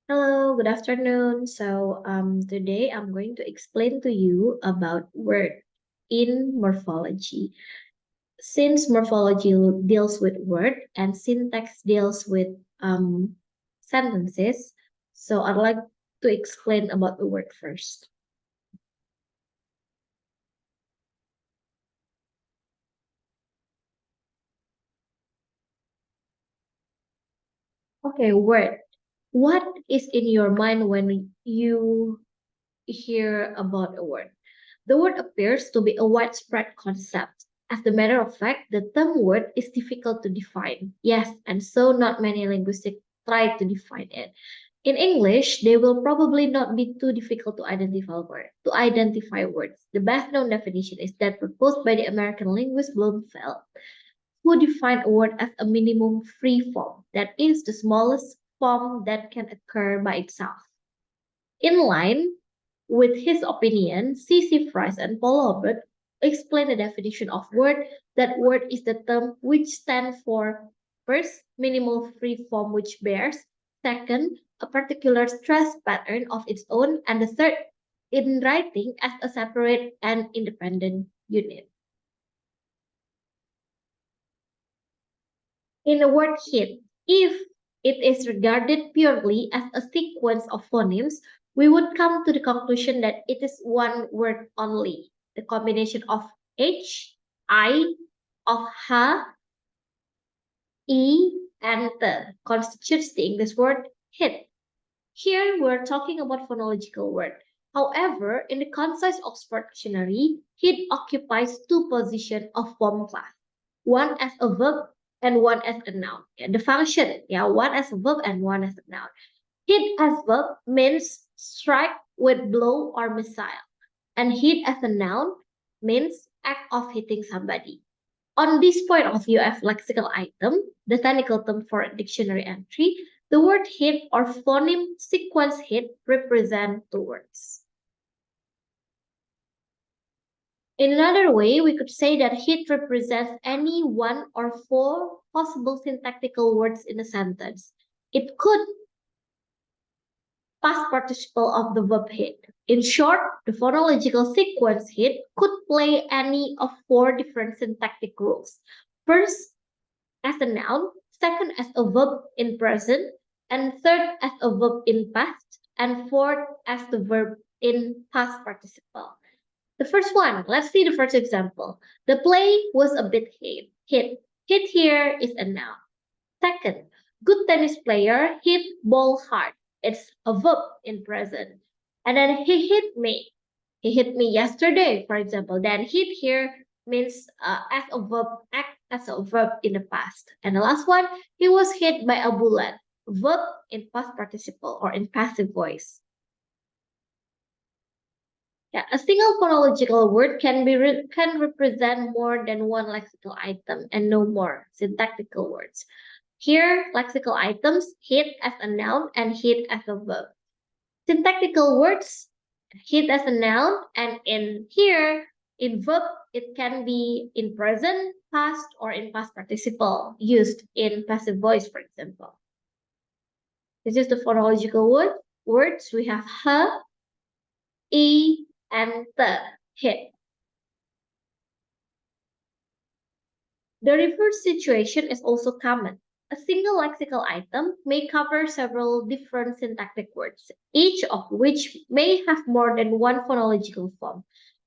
Hello, good afternoon. Today I'm going to explain to you about word in morphology. Since morphology deals with word and syntax deals with sentences, so I'd like to explain about the word first. Okay, word. What is in your mind when you hear about a word? The word appears to be a widespread concept. As a matter of fact, the term word is difficult to define. Yes, and so not many linguists try to define it. In English, they will probably not be too difficult to identify words. The best known definition is that proposed by the American linguist Bloomfield, who defined a word as a minimum free form, that is, the smallest form that can occur by itself. In line with his opinion, C.C. Fries and Paul Albert explain the definition of word. That word is the term which stands for first, minimal free form which bears, second, a particular stress pattern of its own, and the third, in writing as a separate and independent unit. In the word hit, if it is regarded purely as a sequence of phonemes, we would come to the conclusion that it is one word only. The combination of H, I, of H, E, and the constitutes the English word hit. Here we're talking about phonological word. However, in the concise Oxford Dictionary, hit occupies two positions of form class, one as a verb and one as a noun. Yeah, the function, one as a verb and one as a noun. Hit as verb means strike with blow or missile, and hit as a noun means act of hitting somebody. On this point of view of lexical item, the technical term for a dictionary entry, the word hit or phoneme sequence hit represent two words. In another way, we could say that hit represents any one or four possible syntactical words in a sentence. It could past participle of the verb hit. In short, the phonological sequence hit could play any of four different syntactic rules. First, as a noun, second as a verb in present, and third as a verb in past, and fourth as the verb in past participle. The first one, let's see the first example. The play was a bit hit. Hit here is a noun. Second, good tennis player hit ball hard. It's a verb in present. And then he hit me. He hit me yesterday, for example. Then hit here means as a verb, act as a verb in the past. And the last one, he was hit by a bullet. Verb in past participle or in passive voice. Yeah, a single phonological word can represent more than one lexical item and no more syntactical words. Here, lexical items hit as a noun and hit as a verb. Syntactical words hit as a noun, and in here, in verb, it can be in present, past, or in past participle, used in passive voice, for example. This is the phonological words. We have h, e, and the, hit. The reverse situation is also common. A single lexical item may cover several different syntactic words, each of which may have more than one phonological form.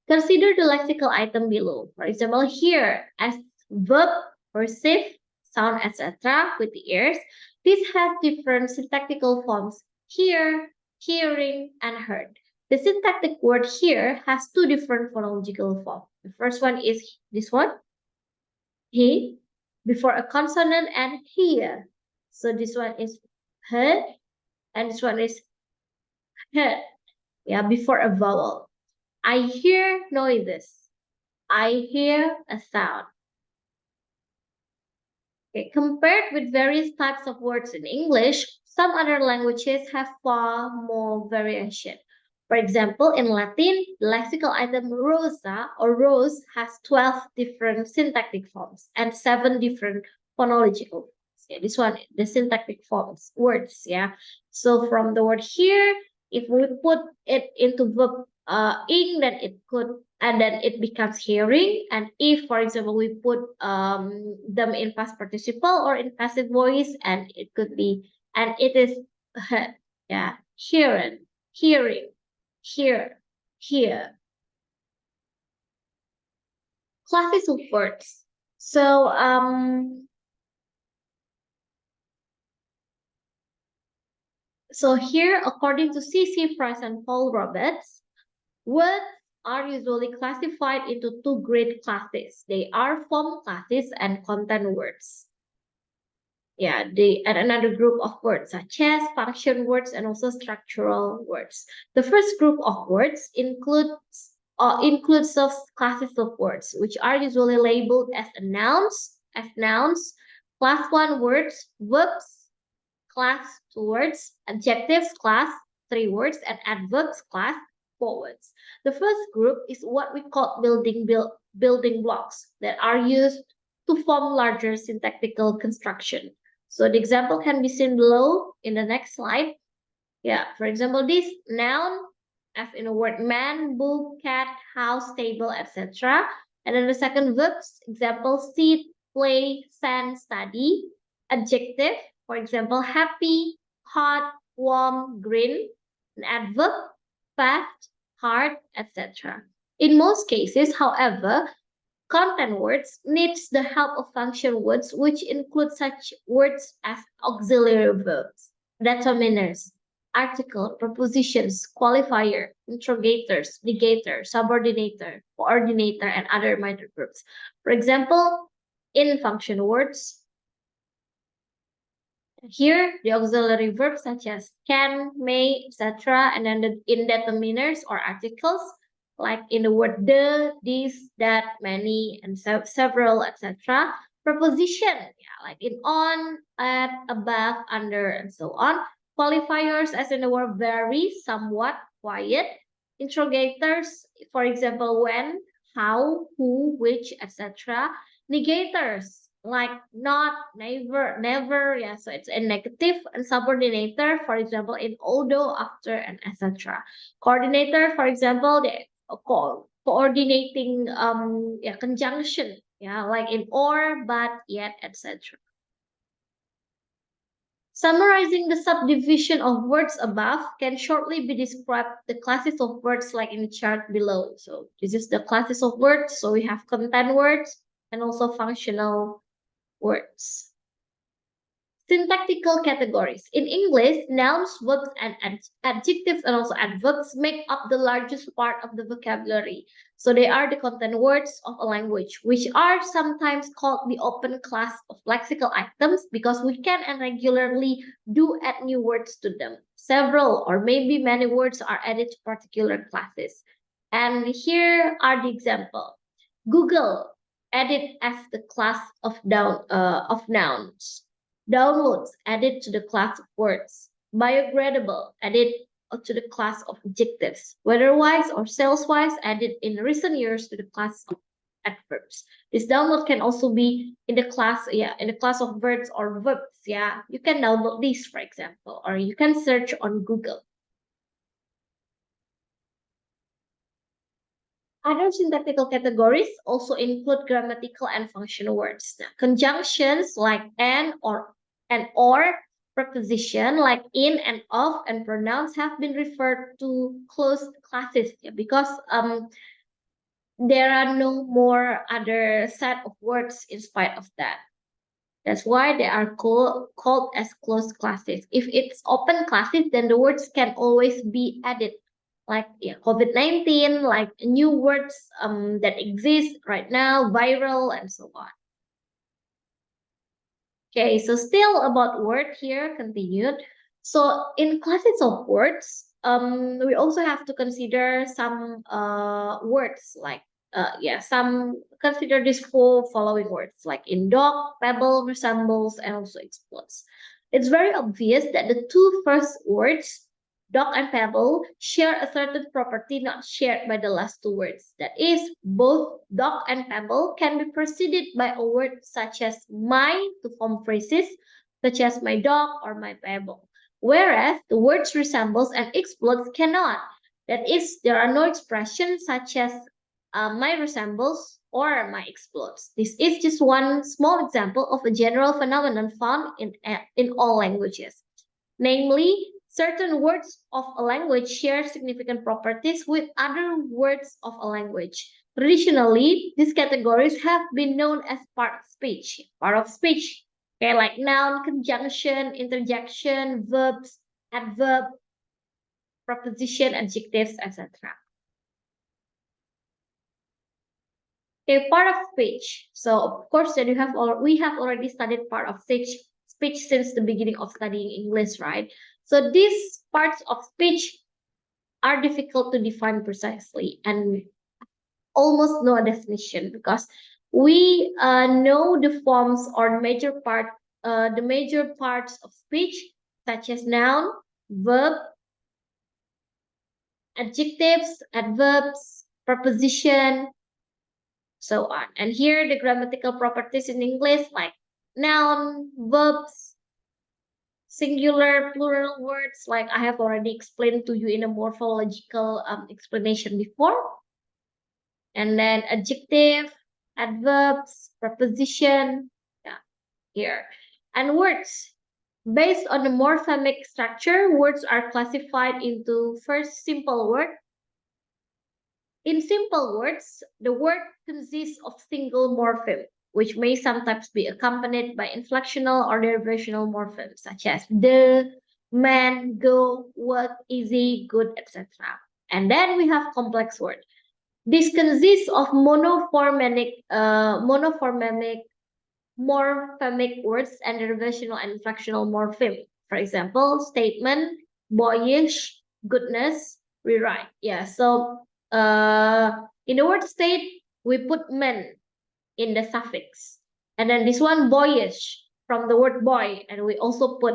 Consider the lexical item below. For example, here as verb, perceive, sound, etc. with the ears. This has different syntactical forms: hear, hearing, and heard. The syntactic word here has two different phonological forms. The first one is this one, he, before a consonant, and here. So this one is heard, and this one is heard. Yeah, before a vowel. I hear noises. I hear a sound. Okay, compared with various types of words in English, some other languages have far more variation. For example, in Latin, the lexical item rosa or rose has 12 different syntactic forms and 7 different phonological forms. Yeah, this one, the syntactic forms, words. Yeah. So from the word here, if we put it into verb ing, then it could, and then it becomes hearing. And if, for example, we put them in past participle or in passive voice, and it could be, and it is yeah, hearing, hearing, hear, hear. Classes of words. So here, according to C.C. Price and Paul Roberts, words are usually classified into two great classes. They are form classes and content words. Yeah, and another group of words such as function words and also structural words. The first group of words includes those classes of words which are usually labeled as nouns, class one words, verbs, class two words, adjectives, class three words, and adverbs, class four words. The first group is what we call building blocks that are used to form larger syntactical construction. So the example can be seen below in the next slide. Yeah, for example, this noun, as in the word man, book, cat, house, table, etc. And then the second verbs, example, sit, play, send, study. Adjective, for example, happy, hot, warm, green. An adverb, fast, hard, etc. In most cases, however, content words needs the help of function words, which include such words as auxiliary verbs, determiners, article, prepositions, qualifier, interrogators, negator, subordinator, coordinator, and other minor groups. For example, in function words, here the auxiliary verbs such as can, may, etc., and then the indeterminers or articles like in the word the, this, that, many, and several, etc. Preposition, yeah, like in on, at, above, under, and so on. Qualifiers, as in the word very, somewhat, quiet. Interrogators, for example, when, how, who, which, etc. Negators, like not, never, never. Yeah, so it's a negative. And subordinator, for example, in although, after, and etc. Coordinator, for example, the coordinating yeah, conjunction, yeah, like in or, but, yet, etc. Summarizing the subdivision of words above can shortly be described the classes of words like in the chart below. So this is the classes of words. So we have content words and also functional words. Syntactical categories. In English, nouns, verbs, and adjectives and also adverbs make up the largest part of the vocabulary. So they are the content words of a language, which are sometimes called the open class of lexical items because we can and regularly do add new words to them. Several or maybe many words are added to particular classes. And here are the example. Google added as the class of nouns. Downloads added to the class of words. Biodegradable added to the class of adjectives. Weather-wise or sales-wise added in recent years to the class of adverbs. This download can also be in the class, yeah, in the class of verbs or verbs. Yeah, you can download these, for example, or you can search on Google. Other syntactical categories also include grammatical and functional words. Now, conjunctions like and or, preposition like in and of, and pronouns have been referred to closed classes, yeah, because there are no more other set of words in spite of that. That's why they are called as closed classes. If it's open classes, then the words can always be added. Like, yeah, COVID-19, like new words that exist right now, viral, and so on. Okay, so still about word here, continued. So in classes of words, we also have to consider some words like yeah, some consider these four following words like in dog, pebble, resembles, and also explodes. It's very obvious that the two first words Dog and pebble share a certain property not shared by the last two words. That is, both dog and pebble can be preceded by a word such as my to form phrases such as my dog or my pebble. Whereas the words resembles and explodes cannot. That is, there are no expressions such as my resembles or my explodes. This is just one small example of a general phenomenon found in all languages. Namely, certain words of a language share significant properties with other words of a language. Traditionally, these categories have been known as part of speech. Part of speech, okay, like noun, conjunction, interjection, verbs, adverb, preposition, adjectives, etc. Okay, part of speech. So of course, then we have already studied part of speech since the beginning of studying English, right? So these parts of speech are difficult to define precisely and almost no definition because we know the forms or the major parts of speech such as noun, verb, adjectives, adverbs, preposition, so on. And here the grammatical properties in English like noun, verbs, singular, plural words, like I have already explained to you in a morphological explanation before. And then adjective, adverbs, preposition, yeah, here. And words. Based on the morphemic structure, words are classified into first simple word. In simple words, the word consists of single morpheme, which may sometimes be accompanied by inflectional or derivational morphemes, such as the, man, go, work, easy, good, etc. And then we have complex words. This consists of monophoremic morphemic words and derivational and inflectional morpheme. For example, statement, boyish, goodness, rewrite. Yeah, so in the word state, we put men in the suffix. And then this one, boyish, from the word boy, and we also put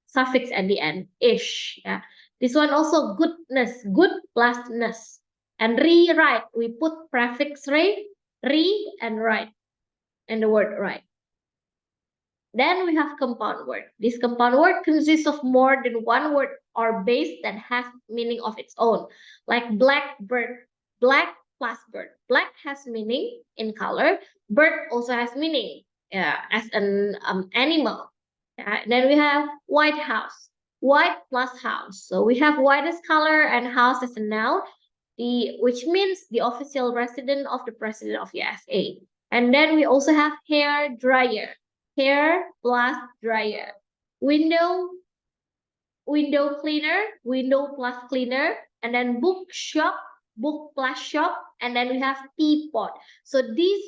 suffix at the end, ish. Yeah. This one also goodness, good plus ness. And rewrite, we put prefix re and write, and the word right. Then we have compound word. This compound word consists of more than one word or base that has meaning of its own, like black bird, black plus bird. Black has meaning in color. Bird also has meaning as an animal. Then we have white house, white plus house. So we have white as color and house as a noun, which means the official residence of the president of USA. And then we also have hair dryer, hair plus dryer. Window, window cleaner, window plus cleaner. And then bookshop, book plus shop. And then we have teapot. So these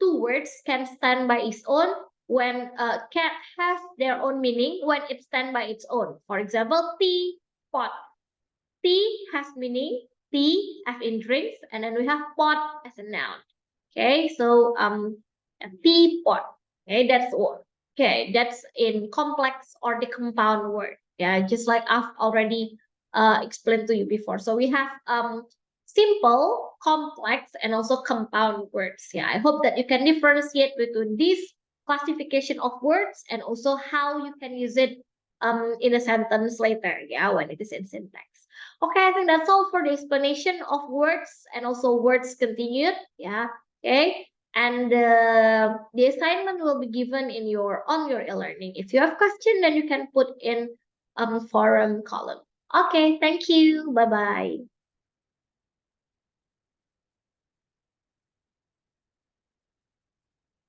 two words can stand by its own when cat has their own meaning when it stands by its own. For example, teapot. Tea has meaning, tea as in drinks, and then we have pot as a noun. Okay, so a teapot. Okay, that's all. Okay, that's in complex or the compound word. Yeah, just like I've already explained to you before. So we have simple, complex, and also compound words. Yeah, I hope that you can differentiate between this classification of words and also how you can use it in a sentence later. Yeah, when it is in syntax. Okay, I think that's all for the explanation of words and also words continued. Yeah, okay. And the assignment will be given in on your e-learning. If you have question, then you can put in forum column. Okay, thank you. Bye-bye.